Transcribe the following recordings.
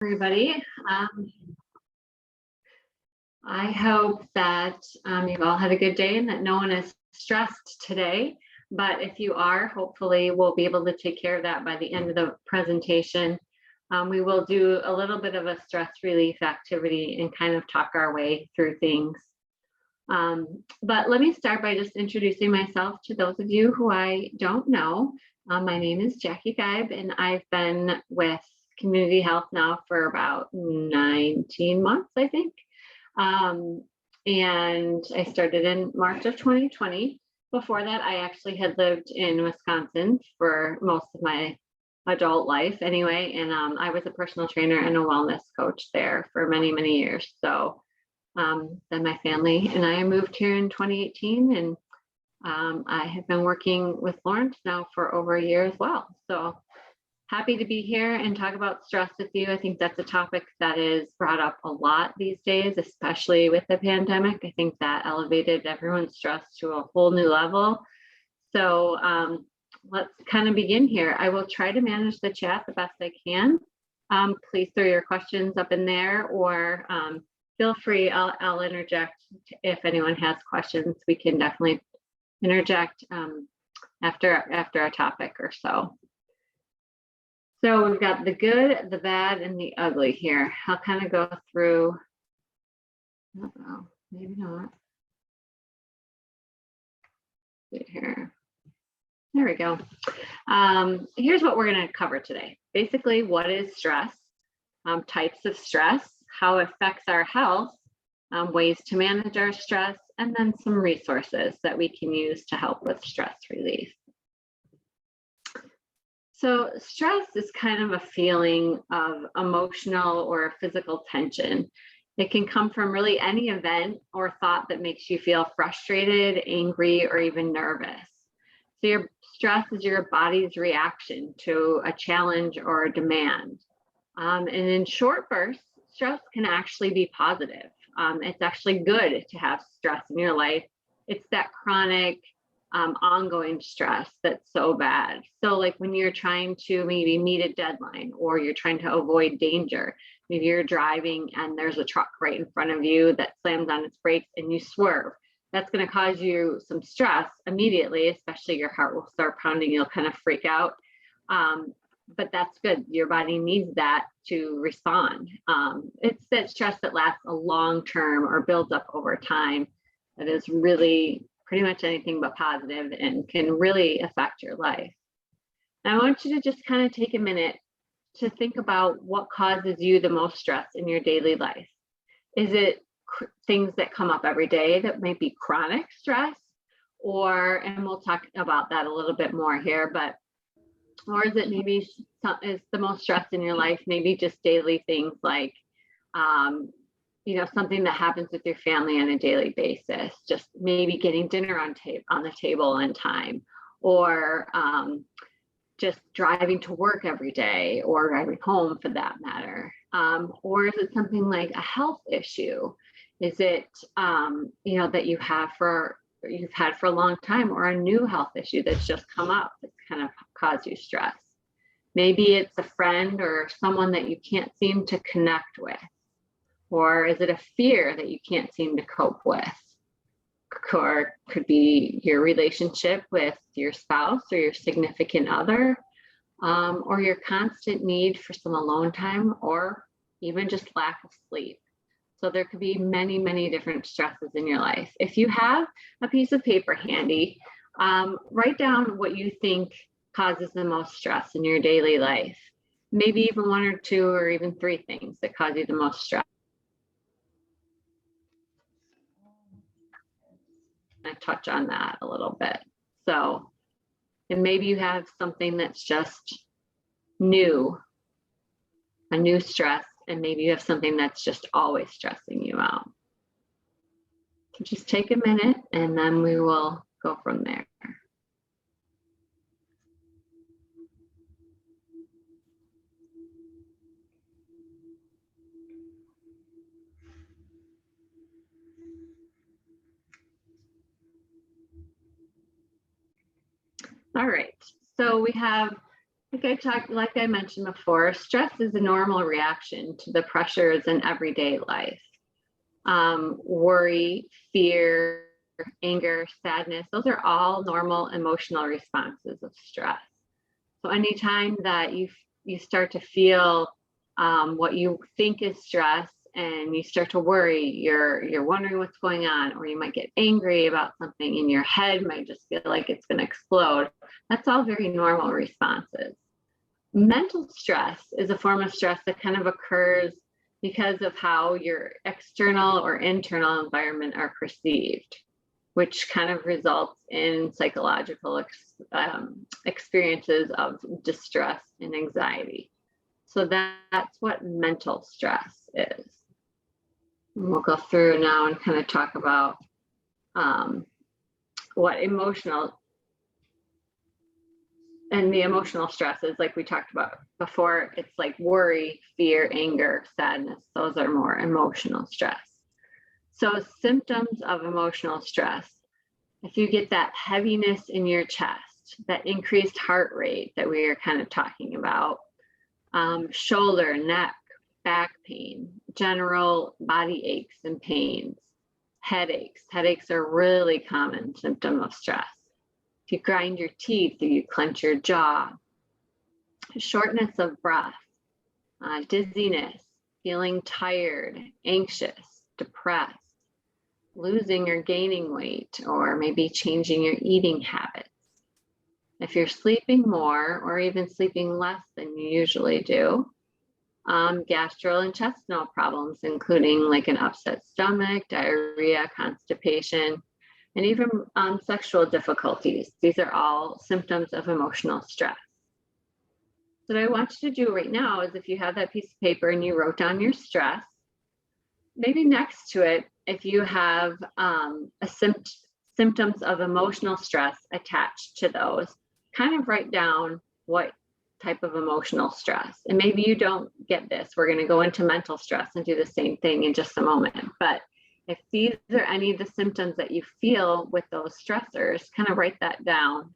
Everybody. I hope that you've all had a good day and that no one is stressed today. But if you are, hopefully we'll be able to take care of that by the end of the presentation. We will do a little bit of a stress relief activity and kind of talk our way through things. But let me start by just introducing myself to those of you who I don't know. My name is Jackie Geib, and I've been with Community Health now for about 19 months, I think. And I started in March of 2020. Before that, I actually had lived in Wisconsin for most of my adult life anyway. And I was a personal trainer and a wellness coach there for many, many years. So then my family and I moved here in 2018, and I have been working with Lawrence now for over a year as well. So happy to be here and talk about stress with you. I think that's a topic that is brought up a lot these days, especially with the pandemic. I think that elevated everyone's stress to a whole new level. So let's kind of begin here. I will try to manage the chat the best I can. Please throw your questions up in there, or feel free, I'll interject if anyone has questions. We can definitely interject after a topic or so. So we've got the good, the bad, and the ugly here. I'll kind of go through, maybe not. Here. There we go. Here's what we're going to cover today. Basically, what is stress, types of stress, how it affects our health, ways to manage our stress, and then some resources that we can use to help with stress relief. So stress is kind of a feeling of emotional or physical tension. It can come from really any event or thought that makes you feel frustrated, angry, or even nervous. So your stress is your body's reaction to a challenge or a demand. And in short bursts, stress can actually be positive. It's actually good to have stress in your life. It's that chronic, ongoing stress that's so bad. So like when you're trying to maybe meet a deadline, or you're trying to avoid danger, maybe you're driving and there's a truck right in front of you that slams on its brakes and you swerve. That's going to cause you some stress immediately, especially your heart will start pounding, you'll kind of freak out. But that's good. Your body needs that to respond. It's that stress that lasts a long term or builds up over time that is really pretty much anything but positive and can really affect your life. And I want you to just kind of take a minute to think about what causes you the most stress in your daily life. Is it things that come up every day that may be chronic stress, and we'll talk about that a little bit more here, or is it maybe is the most stress in your life maybe just daily things like something that happens with your family on a daily basis, just maybe getting dinner on the table on time, or just driving to work every day, or driving home for that matter. Or is it something like a health issue? Is it that you've had for a long time, or a new health issue that's just come up that's kind of caused you stress? Maybe it's a friend or someone that you can't seem to connect with. Or is it a fear that you can't seem to cope with? Or could be your relationship with your spouse or your significant other, or your constant need for some alone time, or even just lack of sleep. So there could be many, many different stresses in your life. If you have a piece of paper handy, write down what you think causes the most stress in your daily life. Maybe even one or two or even three things that cause you the most stress. I touch on that a little bit. So, and maybe you have something that's just new, a new stress, and maybe you have something that's just always stressing you out. So just take a minute and then we will go from there. All right, so we have Like I mentioned before, stress is a normal reaction to the pressures in everyday life. Worry, fear, anger, sadness, those are all normal emotional responses of stress. So anytime that you start to feel what you think is stress and you start to worry, you're wondering what's going on, or you might get angry about something and your head might just feel like it's going to explode. That's all very normal responses. Mental stress is a form of stress that kind of occurs because of how your external or internal environment are perceived, which kind of results in psychological experiences of distress and anxiety. So that's what mental stress is. And we'll go through now and kind of talk about what emotional and the emotional stresses, like we talked about before. It's like worry, fear, anger, sadness. Those are more emotional stress. So symptoms of emotional stress: if you get that heaviness in your chest, that increased heart rate that we are kind of talking about, shoulder, neck, back pain, general body aches and pains, headaches. Headaches are a really common symptom of stress. If you grind your teeth or you clench your jaw, shortness of breath, dizziness, feeling tired, anxious, depressed, losing or gaining weight, or maybe changing your eating habits. If you're sleeping more or even sleeping less than you usually do, gastrointestinal problems, including like an upset stomach, diarrhea, constipation, and even sexual difficulties. These are all symptoms of emotional stress. So what I want you to do right now is, if you have that piece of paper and you wrote down your stress, maybe next to it, if you have symptoms of emotional stress attached to those, kind of write down what type of emotional stress. And maybe you don't get this. We're going to go into mental stress and do the same thing in just a moment. But if these are any of the symptoms that you feel with those stressors, kind of write that down.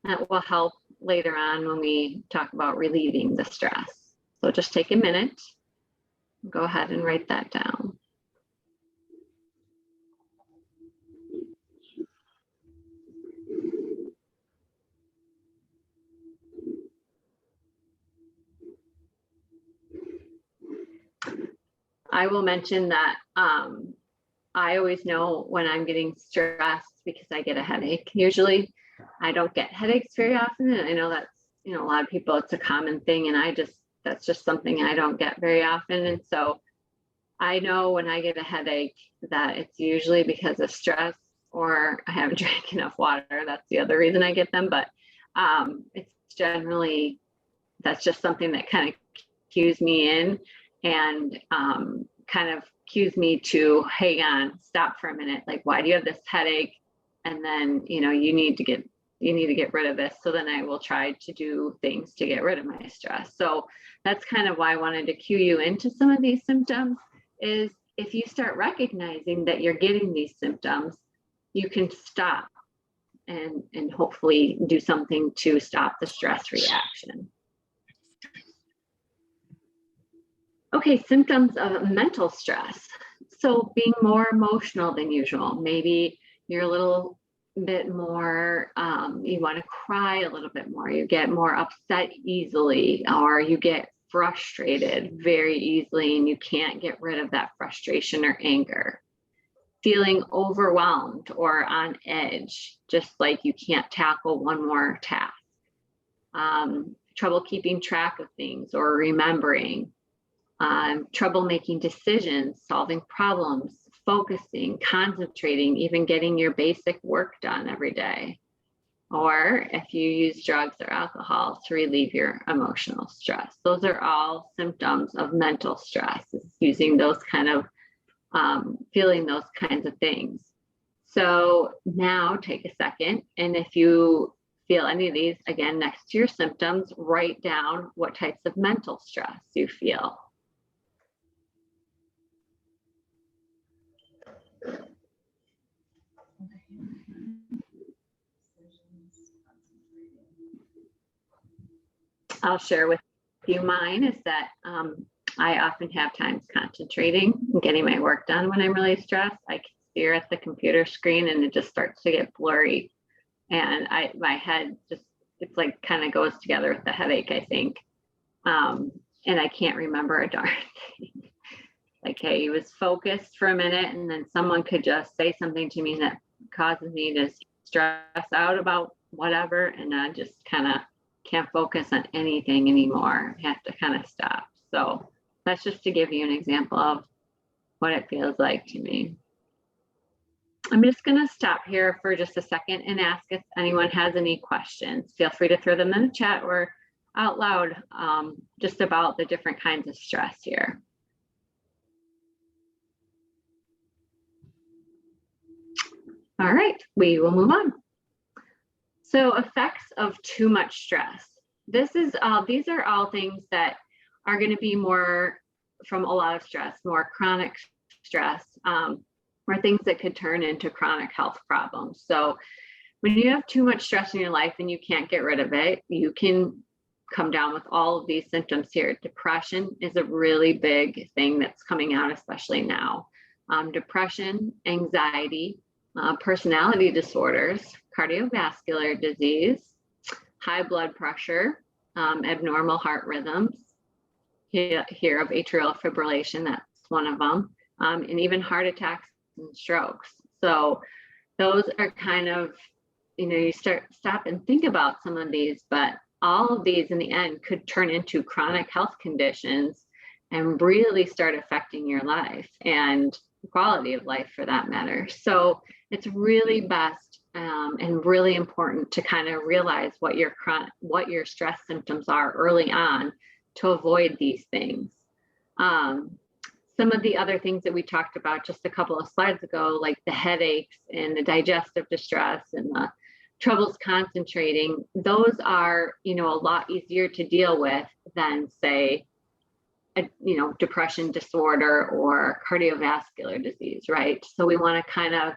That will help later on when we talk about relieving the stress. So just take a minute, go ahead and write that down. I will mention that I always know when I'm getting stressed because I get a headache. Usually I don't get headaches very often. And I know that's, a lot of people, it's a common thing. And that's just something I don't get very often. And so I know when I get a headache that it's usually because of stress, or I haven't drank enough water. That's the other reason I get them. But it's generally, that's just something that kind of cues me in and kind of cues me to hang on, stop for a minute. Like, why do you have this headache? And then, you need to get rid of this. So then I will try to do things to get rid of my stress. So that's kind of why I wanted to cue you into some of these symptoms. Is if you start recognizing that you're getting these symptoms, you can stop and hopefully do something to stop the stress reaction. Okay, symptoms of mental stress. So being more emotional than usual. Maybe you're a little bit more, you want to cry a little bit more. You get more upset easily, or you get frustrated very easily and you can't get rid of that frustration or anger. Feeling overwhelmed or on edge, just like you can't tackle one more task. Trouble keeping track of things or remembering. Trouble making decisions, solving problems, focusing, concentrating, even getting your basic work done every day. Or if you use drugs or alcohol to relieve your emotional stress. Those are all symptoms of mental stress, is using those kind of, feeling those kinds of things. So now take a second, and if you feel any of these, again, next to your symptoms, write down what types of mental stress you feel. I'll share with you mine is that I often have times concentrating and getting my work done when I'm really stressed. I can stare at the computer screen and it just starts to get blurry. And my head just, it's like kind of goes together with the headache, I think. And I can't remember a darn thing. Like, hey, he was focused for a minute and then someone could just say something to me that causes me to stress out about whatever. And I just kind of can't focus on anything anymore. I have to kind of stop. So that's just to give you an example of what it feels like to me. I'm just going to stop here for just a second and ask if anyone has any questions. Feel free to throw them in the chat or out loud, just about the different kinds of stress here. All right, we will move on. So effects of too much stress. These are all things that are going to be more from a lot of stress, more chronic stress, or things that could turn into chronic health problems. So when you have too much stress in your life and you can't get rid of it, you can come down with all of these symptoms here. Depression is a really big thing that's coming out, especially now. Depression, anxiety, personality disorders, cardiovascular disease, high blood pressure, abnormal heart rhythms, hear of atrial fibrillation, that's one of them, and even heart attacks and strokes. So those are kind of, you stop and think about some of these, but all of these in the end could turn into chronic health conditions and really start affecting your life and quality of life for that matter. So it's really best and really important to kind of realize what your stress symptoms are early on to avoid these things. Some of the other things that we talked about just a couple of slides ago, like the headaches and the digestive distress and the troubles concentrating, those are, a lot easier to deal with than, say, depression disorder or cardiovascular disease, right? So we want to kind of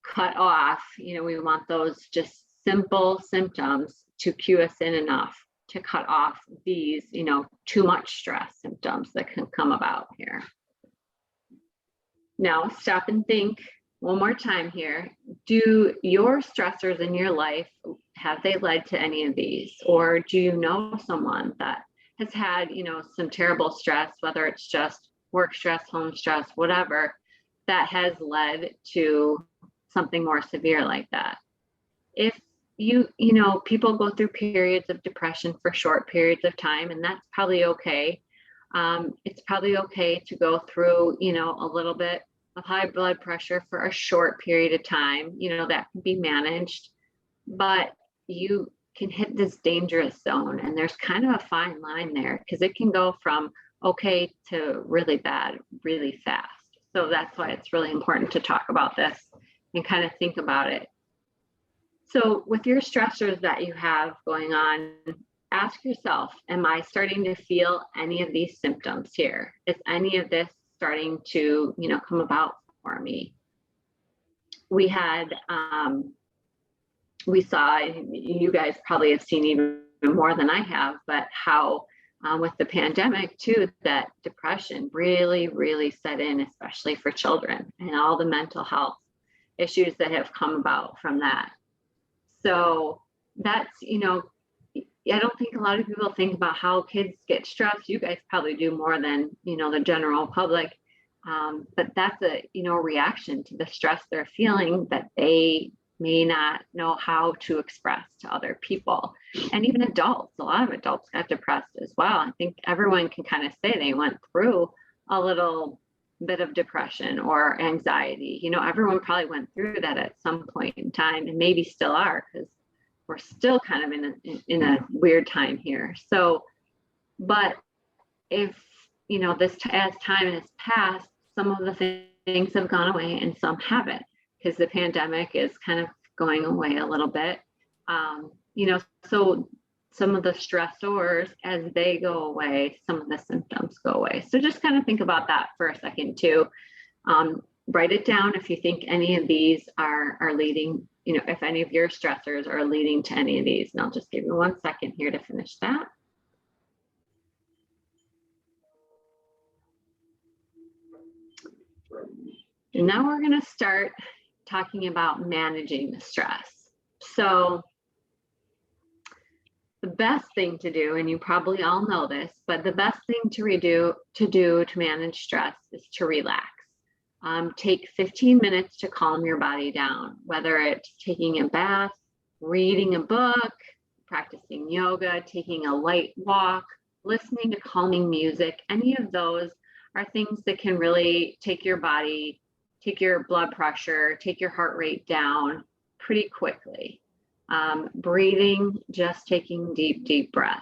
cut off, we want those just simple symptoms to cue us in enough to cut off these, too much stress symptoms that can come about here. Now, stop and think one more time here. Do your stressors in your life, have they led to any of these? Or do you know someone that has had, some terrible stress, whether it's just work stress, home stress, whatever, that has led to something more severe like that? If people go through periods of depression for short periods of time, and that's probably okay. It's probably okay to go through, a little bit of high blood pressure for a short period of time, that can be managed, but you can hit this dangerous zone. And there's kind of a fine line there because it can go from okay to really bad, really fast. So that's why it's really important to talk about this and kind of think about it. So with your stressors that you have going on, ask yourself, am I starting to feel any of these symptoms here? Is any of this starting to, come about for me? We saw, you guys probably have seen even more than I have, but how with the pandemic too, that depression really, really set in, especially for children, and all the mental health issues that have come about from that. So that's, I don't think a lot of people think about how kids get stressed. You guys probably do more than, the general public. But that's a, reaction to the stress they're feeling that they may not know how to express to other people. And even adults, a lot of adults got depressed as well. I think everyone can kind of say they went through a little bit of depression or anxiety. Everyone probably went through that at some point in time, and maybe still are, because we're still kind of in a weird time here. So, but if, as time has passed, some of the things have gone away and some haven't, because the pandemic is kind of going away a little bit. So some of the stressors, as they go away, some of the symptoms go away. So just kind of think about that for a second too. Write it down if you think any of these are leading, if any of your stressors are leading to any of these. And I'll just give you 1 second here to finish that. And now we're going to start talking about managing the stress. So the best thing to do, and you probably all know this, but the best thing to do to manage stress is to relax. Take 15 minutes to calm your body down, whether it's taking a bath, reading a book, practicing yoga, taking a light walk, listening to calming music. Any of those are things that can really take your body, take your blood pressure, take your heart rate down pretty quickly. Breathing, just taking deep breaths.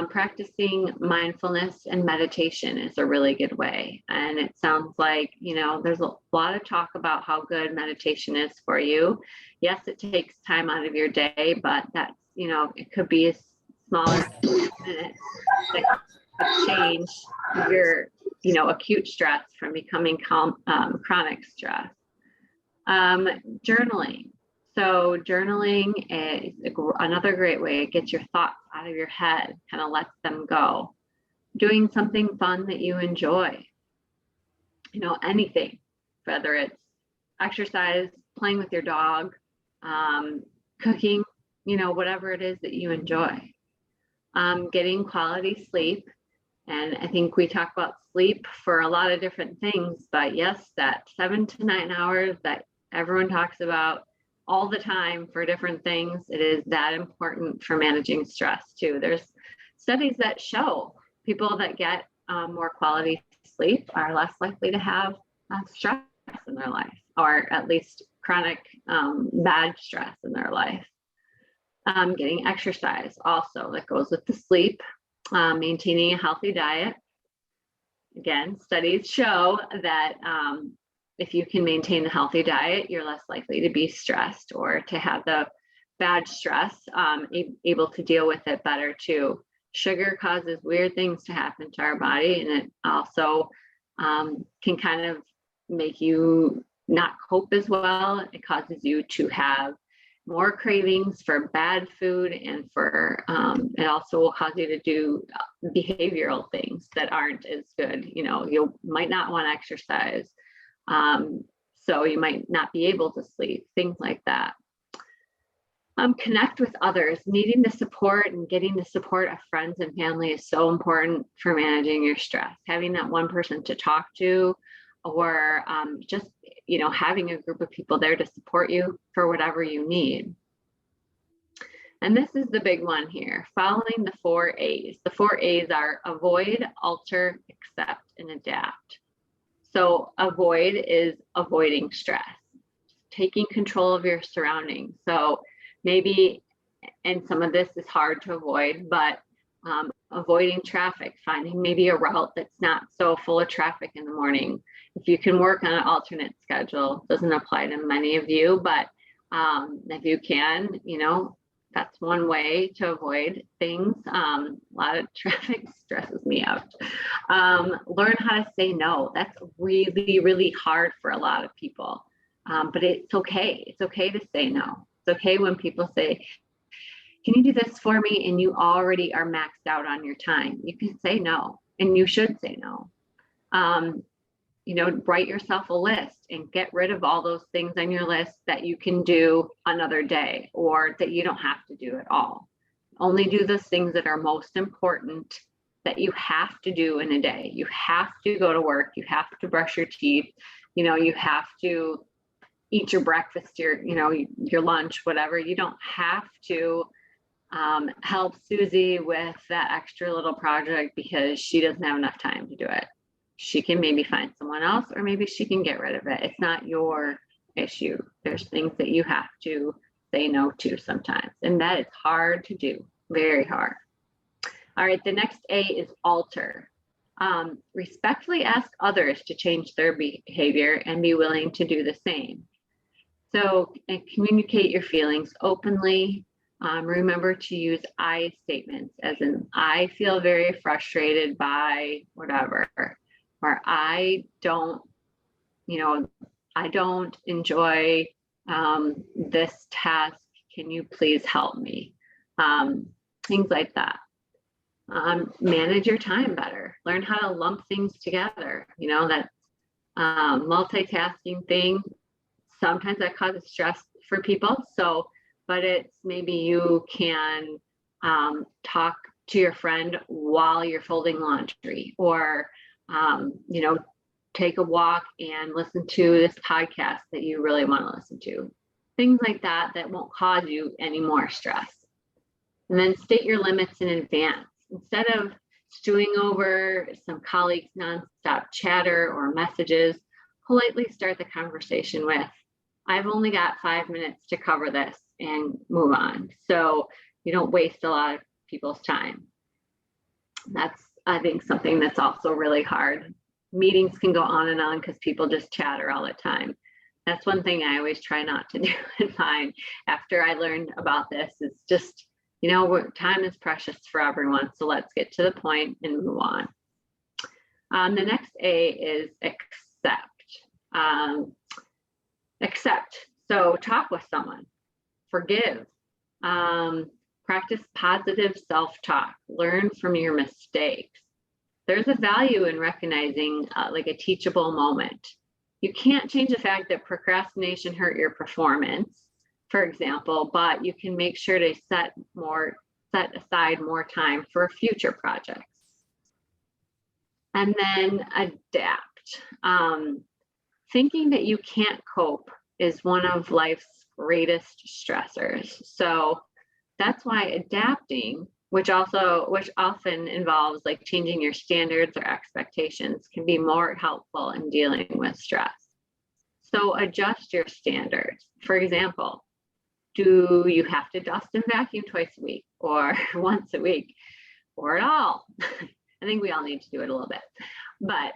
Practicing mindfulness and meditation is a really good way. And it sounds like, there's a lot of talk about how good meditation is for you. Yes, it takes time out of your day, but that's, it could be a smaller minutes that could change your, acute stress from becoming chronic stress. Journaling. So journaling is another great way. It gets your thoughts out of your head, kind of lets them go. Doing something fun that you enjoy. Anything, whether it's exercise, playing with your dog, cooking, whatever it is that you enjoy. Getting quality sleep. And I think we talk about sleep for a lot of different things, but yes, that 7 to 9 hours that everyone talks about all the time for different things, it is that important for managing stress too. There's studies that show people that get more quality sleep are less likely to have stress in their life, or at least chronic bad stress in their life. Getting exercise also that goes with the sleep. Maintaining a healthy diet. Again, studies show that if you can maintain a healthy diet, you're less likely to be stressed or to have the bad stress, able to deal with it better too. Sugar causes weird things to happen to our body, and it also can kind of make you not cope as well. It causes you to have more cravings for bad food, and for it also will cause you to do behavioral things that aren't as good. You might not want to exercise, so you might not be able to sleep, things like that. Connect with others. Needing the support and getting the support of friends and family is so important for managing your stress. Having that one person to talk to, or just having a group of people there to support you for whatever you need. And this is the big one here, following the 4 A's. The 4 A's are avoid, alter, accept, and adapt. So avoid is avoiding stress, taking control of your surroundings. So maybe, and some of this is hard to avoid, but avoiding traffic, finding maybe a route that's not so full of traffic in the morning. If you can work on an alternate schedule, doesn't apply to many of you, but if you can, that's one way to avoid things. A lot of traffic stresses me out. Learn how to say no. That's really, really hard for a lot of people, but it's okay. It's okay to say no. It's okay when people say, can you do this for me? And you already are maxed out on your time. You can say no, and you should say no. Write yourself a list and get rid of all those things on your list that you can do another day, or that you don't have to do at all. Only do those things that are most important that you have to do in a day. You have to go to work. You have to brush your teeth. You have to eat your breakfast, your lunch, whatever. You don't have to help Susie with that extra little project because she doesn't have enough time to do it. She can maybe find someone else, or maybe she can get rid of it. It's not your issue. There's things that you have to say no to sometimes, and that is hard to do, very hard. All right, the next A is alter. Respectfully ask others to change their behavior and be willing to do the same. So communicate your feelings openly. Remember to use I statements, as in, I feel very frustrated by whatever, or I don't enjoy this task. Can you please help me? Things like that. Manage your time better. Learn how to lump things together. That multitasking thing, sometimes that causes stress for people. So, but it's maybe you can talk to your friend while you're folding laundry, or, take a walk and listen to this podcast that you really want to listen to. Things like that won't cause you any more stress. And then state your limits in advance. Instead of stewing over some colleagues' nonstop chatter or messages, politely start the conversation with, I've only got 5 minutes to cover this, and move on. So you don't waste a lot of people's time. That's, I think, something that's also really hard. Meetings can go on and on because people just chatter all the time. That's one thing I always try not to do in mine. After I learned about this, it's just, time is precious for everyone. So let's get to the point and move on. The next A is accept. Accept. So talk with someone, forgive, practice positive self-talk, learn from your mistakes. There's a value in recognizing like a teachable moment. You can't change the fact that procrastination hurt your performance, for example, but you can make sure to set aside more time for future projects. And then adapt. Thinking that you can't cope is one of life's greatest stressors. So that's why adapting, which often involves like changing your standards or expectations, can be more helpful in dealing with stress. So adjust your standards. For example, do you have to dust and vacuum twice a week, or once a week, or at all? I think we all need to do it a little bit. But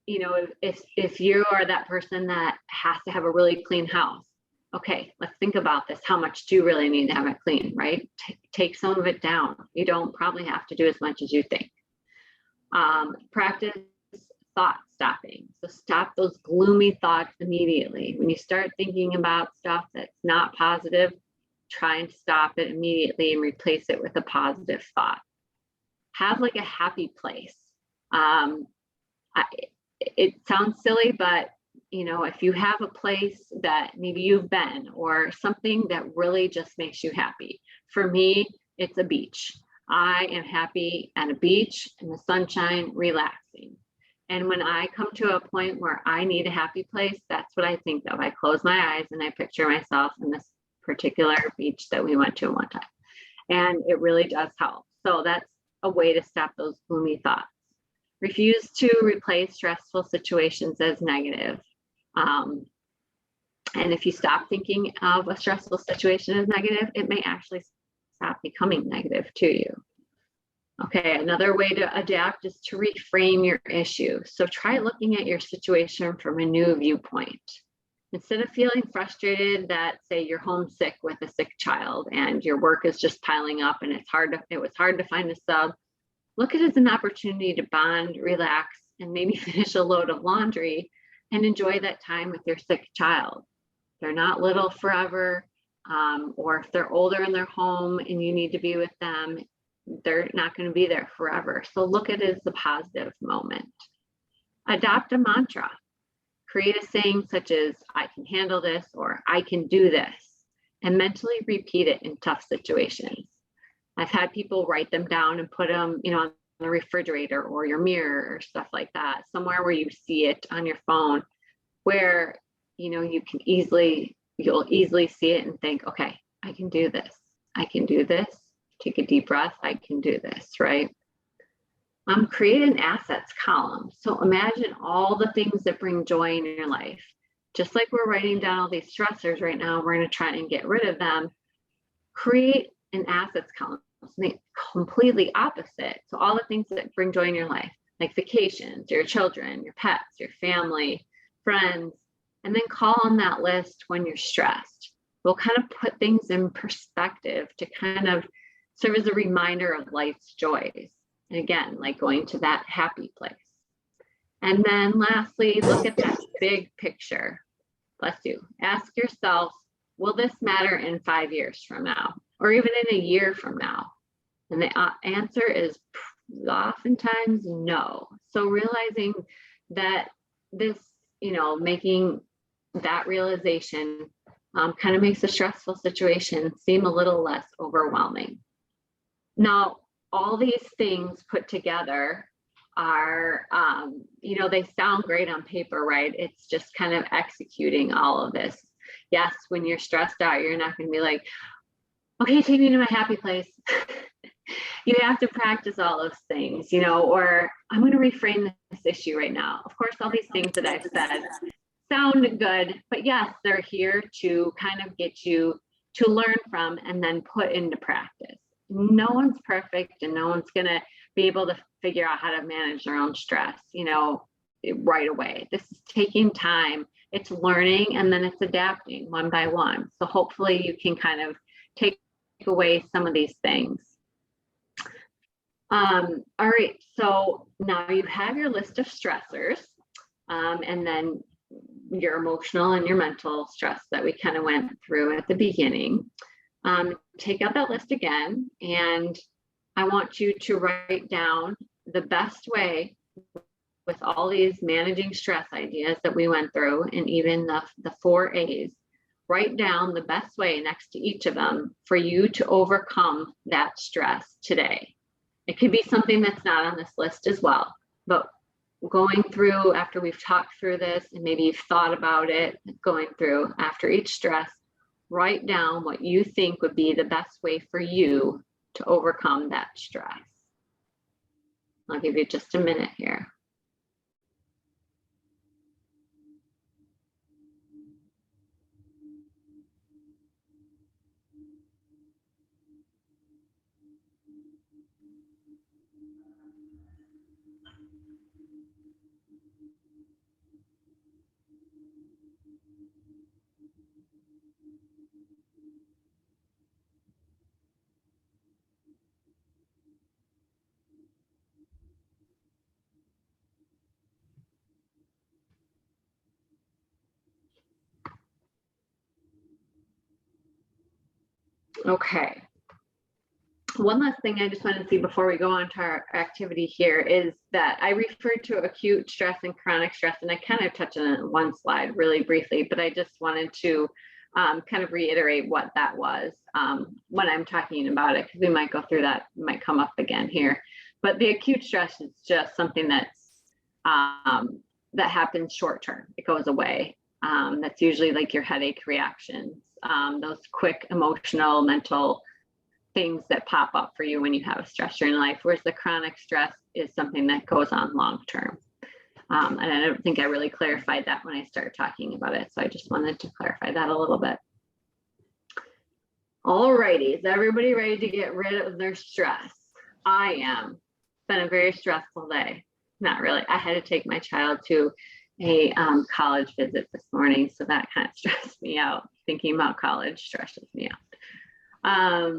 if you are that person that has to have a really clean house, okay, let's think about this. How much do you really need to have it clean, right? Take some of it down. You don't probably have to do as much as you think. Practice thought stopping. So stop those gloomy thoughts immediately. When you start thinking about stuff that's not positive, try and stop it immediately and replace it with a positive thought. Have like a happy place. It sounds silly, but if you have a place that maybe you've been, or something that really just makes you happy. For me, it's a beach. I am happy at a beach in the sunshine, relaxing. And when I come to a point where I need a happy place, that's what I think of. I close my eyes and I picture myself in this particular beach that we went to one time. And it really does help. So that's a way to stop those gloomy thoughts. Refuse to replace stressful situations as negative. And if you stop thinking of a stressful situation as negative, it may actually stop becoming negative to you. Okay, another way to adapt is to reframe your issue. So try looking at your situation from a new viewpoint. Instead of feeling frustrated that, say, you're homesick with a sick child and your work is just piling up and it was hard to find a sub, look at it as an opportunity to bond, relax, and maybe finish a load of laundry and enjoy that time with your sick child. They're not little forever, or if they're older in their home and you need to be with them, they're not going to be there forever. So look at it as a positive moment. Adopt a mantra. Create a saying such as, I can handle this, or I can do this, and mentally repeat it in tough situations. I've had people write them down and put them, on the refrigerator or your mirror or stuff like that, somewhere where you see it on your phone, where, you'll easily see it and think, okay, I can do this. I can do this. Take a deep breath. I can do this, right? Create an assets column. So imagine all the things that bring joy in your life. Just like we're writing down all these stressors right now, we're going to try and get rid of them. Create an assets column, something completely opposite. So all the things that bring joy in your life, like vacations, your children, your pets, your family, friends, and then call on that list when you're stressed. We'll kind of put things in perspective to kind of serve as a reminder of life's joys. And again, like going to that happy place. And then lastly, look at that big picture. Bless you. Ask yourself, will this matter in 5 years from now, or even in a year from now? And the answer is Oftentimes, no. So realizing that this, making that realization kind of makes a stressful situation seem a little less overwhelming. Now, all these things put together are, they sound great on paper, right? It's just kind of executing all of this. Yes, when you're stressed out, you're not going to be like, okay, take me to my happy place. You have to practice all those things, or I'm going to reframe this issue right now. Of course, all these things that I've said sound good, but yes, they're here to kind of get you to learn from and then put into practice. No one's perfect and no one's going to be able to figure out how to manage their own stress, right away. This is taking time. It's learning and then it's adapting one by one. So hopefully you can kind of take away some of these things. All right, so now you have your list of stressors, and then your emotional and your mental stress that we kind of went through at the beginning. Take out that list again, and I want you to write down the best way with all these managing stress ideas that we went through, and even the 4 A's. Write down the best way next to each of them for you to overcome that stress today. It could be something that's not on this list as well, but going through after we've talked through this and maybe you've thought about it, going through after each stress, write down what you think would be the best way for you to overcome that stress. I'll give you just a minute here. Okay. One last thing I just wanted to see before we go on to our activity here is that I referred to acute stress and chronic stress, and I kind of touched on it in one slide really briefly, but I just wanted to kind of reiterate what that was when I'm talking about it, because we might go through that, might come up again here. But the acute stress is just something that's that happens short term. It goes away. That's usually like your headache reactions, those quick emotional, mental things that pop up for you when you have a stressor in life, whereas the chronic stress is something that goes on long term. And I don't think I really clarified that when I started talking about it. So I just wanted to clarify that a little bit. All righty, is everybody ready to get rid of their stress? I am. It's been a very stressful day. Not really. I had to take my child to a college visit this morning, so that kind of stressed me out. Thinking about college stresses me out.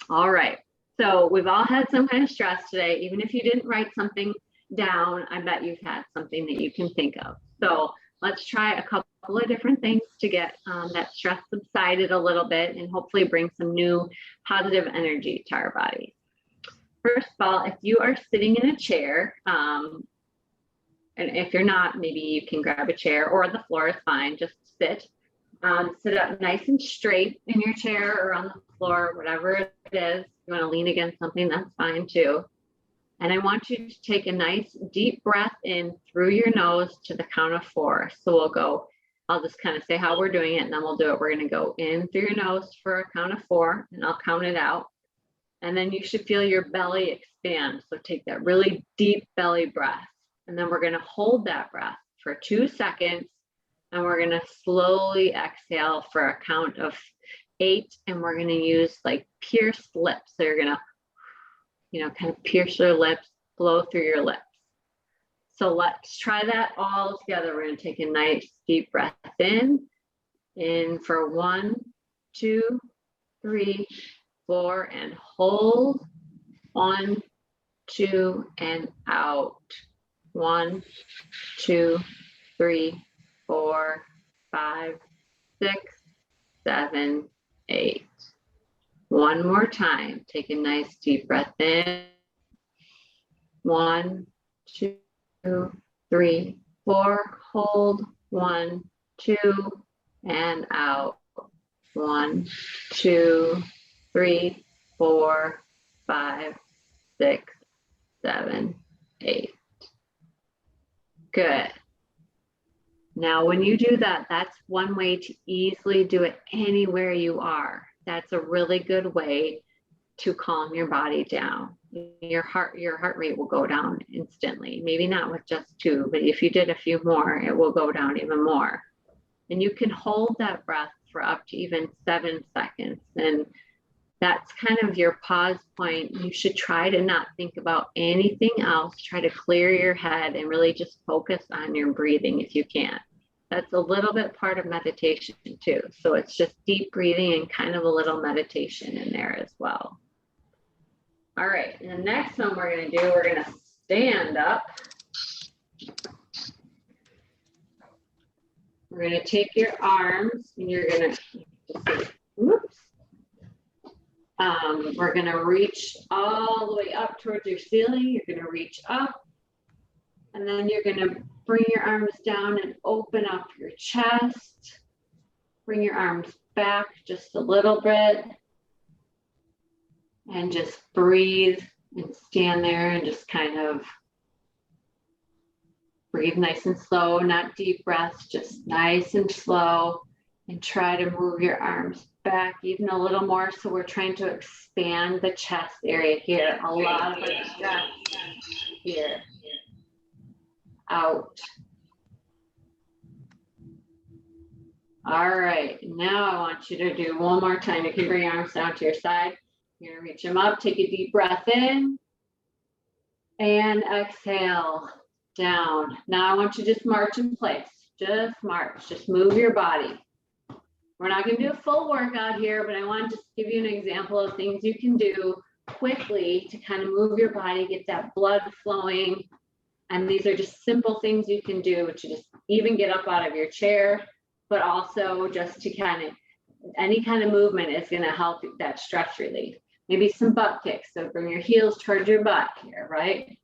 All right, so we've all had some kind of stress today. Even if you didn't write something down, I bet you've had something that you can think of. So let's try a couple of different things to get that stress subsided a little bit and hopefully bring some new positive energy to our bodies. First of all, if you are sitting in a chair, and if you're not, maybe you can grab a chair, or the floor is fine, just sit. Sit up nice and straight in your chair or on the floor, whatever it is. If you want to lean against something, that's fine too. And I want you to take a nice deep breath in through your nose to the count of 4. So we'll go, I'll just kind of say how we're doing it, and then we'll do it. We're going to go in through your nose for a count of 4, and I'll count it out. And then you should feel your belly expand. So take that really deep belly breath. And then we're going to hold that breath for 2 seconds. And we're going to slowly exhale for a count of 8. And we're going to use like pierced lips. So you're going to, kind of pierce your lips, blow through your lips. So let's try that all together. We're going to take a nice deep breath in for 1, 2, 3, 4, and hold. 1, 2, and out. 1, 2, 3, 4, 5, 6, 7, 8. One more time. Take a nice deep breath in 1, 2, 3, 4. Hold. 1, 2, and out. 1, 2, 3, 4, 5, 6, 7, 8. Good. Now, when you do that, that's one way to easily do it anywhere you are. That's a really good way to calm your body down. Your heart rate will go down instantly. Maybe not with just 2, but if you did a few more, it will go down even more. And you can hold that breath for up to even 7 seconds. And that's kind of your pause point. You should try to not think about anything else. Try to clear your head and really just focus on your breathing if you can. That's a little bit part of meditation too. So it's just deep breathing and kind of a little meditation in there as well. All right, and the next one we're going to do, we're going to stand up. We're going to take your arms and you're going to, whoops. We're going to reach all the way up towards your ceiling. You're going to reach up and then you're going to bring your arms down and open up your chest. Bring your arms back just a little bit and just breathe and stand there and just kind of breathe nice and slow, not deep breaths, just nice and slow, and try to move your arms back even a little more. So we're trying to expand the chest area here. A lot of stress here. Out. All right, now I want you to do one more time. You can bring your arms down to your side. You're gonna reach them up, take a deep breath in, and exhale down. Now I want you to just march in place. Just march, just move your body. We're not gonna do a full workout here, but I want to just give you an example of things you can do quickly to kind of move your body, get that blood flowing. And these are just simple things you can do to just even get up out of your chair, but also just to kind of, any kind of movement is gonna help that stress relief. Maybe some butt kicks. So bring your heels towards your butt here, right?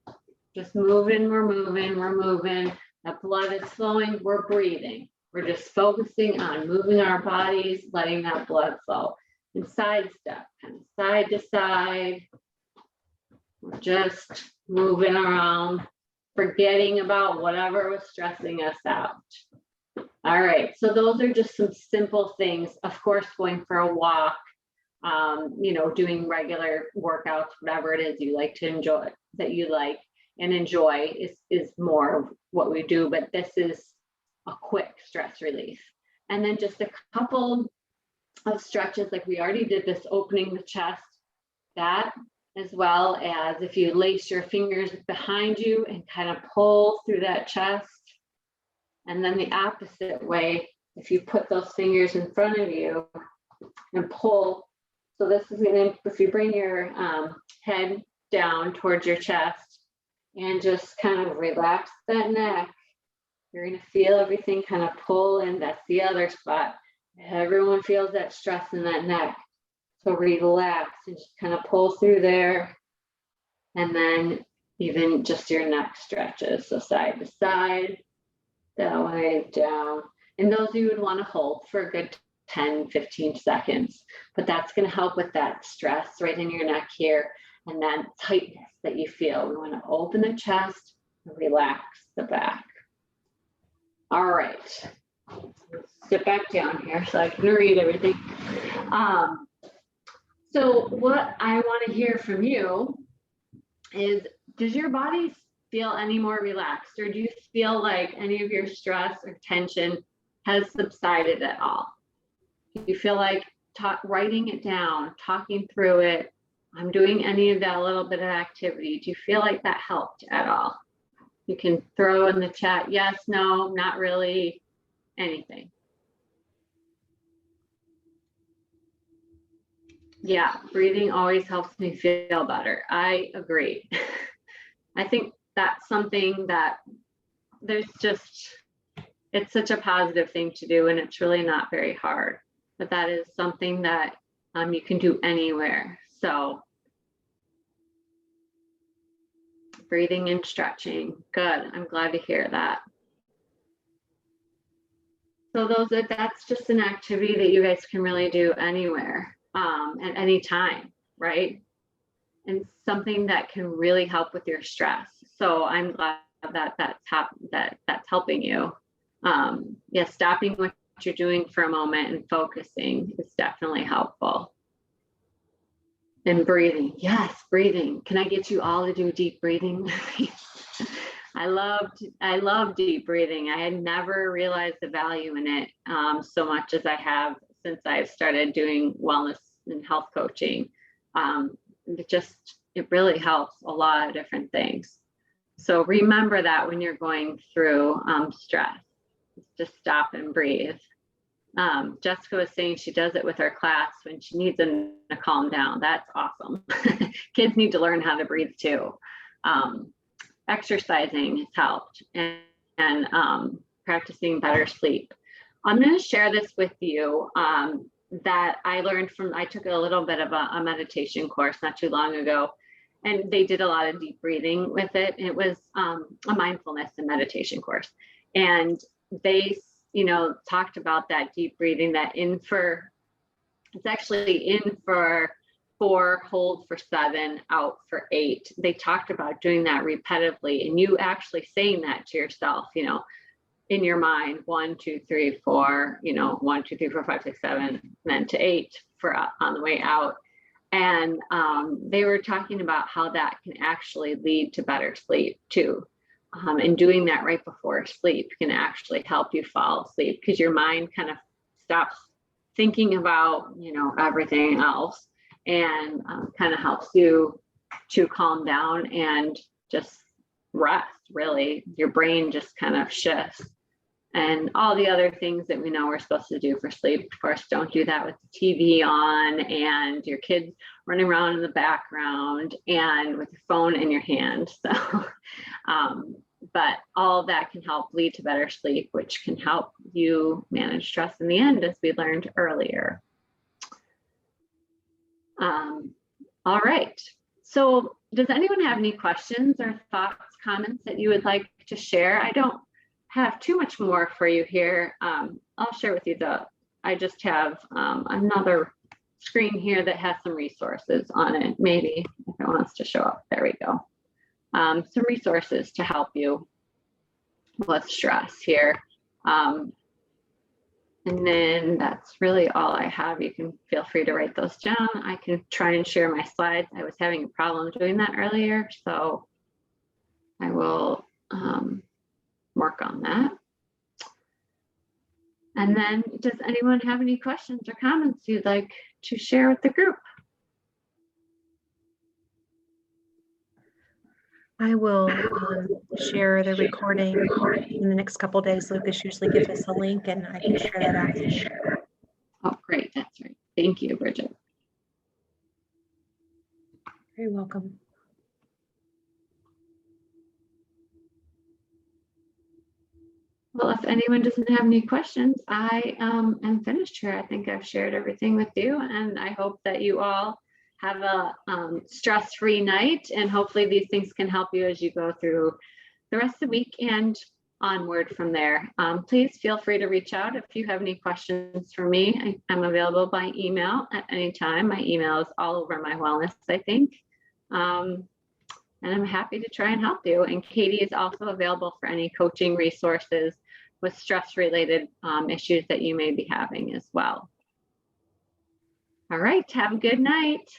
Just moving, we're moving, we're moving. That blood is flowing, we're breathing. We're just focusing on moving our bodies, letting that blood flow. And side step, kind of side to side. We're just moving around, forgetting about whatever was stressing us out. All right, so those are just some simple things. Of course, going for a walk, doing regular workouts, whatever it is you like to enjoy, that you like and enjoy is more of what we do, but this is a quick stress relief. And then just a couple of stretches, like we already did this opening the chest, that as well as if you lace your fingers behind you and kind of pull through that chest. And then the opposite way, if you put those fingers in front of you and pull. So this is gonna, if you bring your head down towards your chest and just kind of relax that neck, you're gonna feel everything kind of pull in. That's the other spot. Everyone feels that stress in that neck. So relax and just kind of pull through there. And then even just your neck stretches. So side to side, that way down. And those you would want to hold for a good 10, 15 seconds. But that's going to help with that stress right in your neck here and that tightness that you feel. We want to open the chest and relax the back. All right. Sit back down here so I can read everything. So what I want to hear from you is, does your body feel any more relaxed, or do you feel like any of your stress or tension has subsided at all? Do you feel like writing it down, talking through it, I'm doing any of that little bit of activity? Do you feel like that helped at all? You can throw in the chat, yes, no, not really, anything. Yeah, breathing always helps me feel better. I agree. I think that's something that it's such a positive thing to do, and it's really not very hard, but that is something that you can do anywhere. So breathing and stretching. Good. I'm glad to hear that. So that's just an activity that you guys can really do anywhere, at any time, right? And something that can really help with your stress. So I'm glad that that's helping you. Yeah, stopping what you're doing for a moment and focusing is definitely helpful. And breathing. Yes, breathing. Can I get you all to do deep breathing? I love deep breathing. I had never realized the value in it so much as I have since I've started doing wellness and health coaching. It really helps a lot of different things. So remember that when you're going through stress, just stop and breathe. Jessica was saying she does it with her class when she needs them to calm down. That's awesome. Kids need to learn how to breathe too. Exercising has helped, and practicing better sleep. I'm going to share this with you that I learned from, I took a little bit of a meditation course not too long ago, and they did a lot of deep breathing with it. It was a mindfulness and meditation course. And they, talked about that deep breathing, it's actually in for 4, hold for 7, out for 8. They talked about doing that repetitively, and you actually saying that to yourself, in your mind, 1, 2, 3, 4, 1, 2, 3, 4, 5, 6, 7, and then to 8 for on the way out. And they were talking about how that can actually lead to better sleep too. And doing that right before sleep can actually help you fall asleep, because your mind kind of stops thinking about, everything else, and kind of helps you to calm down and just rest. Really, your brain just kind of shifts. And all the other things that we know we're supposed to do for sleep. Of course, don't do that with the TV on and your kids running around in the background and with your phone in your hand. So, but all of that can help lead to better sleep, which can help you manage stress in the end, as we learned earlier. All right. So does anyone have any questions or thoughts, comments that you would like to share? I don't have too much more for you here. I'll share with you I just have another screen here that has some resources on it. Maybe if it wants to show up, there we go. Some resources to help you with stress here. And then that's really all I have. You can feel free to write those down. I can try and share my slides. I was having a problem doing that earlier, so I will work on that. And then does anyone have any questions or comments you'd like to share with the group? I will share the recording in the next couple of days. Lucas usually gives us a link, and I can share that out. Oh, great. That's right. Thank you, Bridget. You're welcome. Well, if anyone doesn't have any questions, I am finished here. I think I've shared everything with you, and I hope that you all have a stress-free night, and hopefully these things can help you as you go through the rest of the week and onward from there. Please feel free to reach out if you have any questions for me. I'm available by email at any time. My email is all over my wellness, I think. And I'm happy to try and help you. And Katie is also available for any coaching resources with stress-related issues that you may be having as well. All right, have a good night.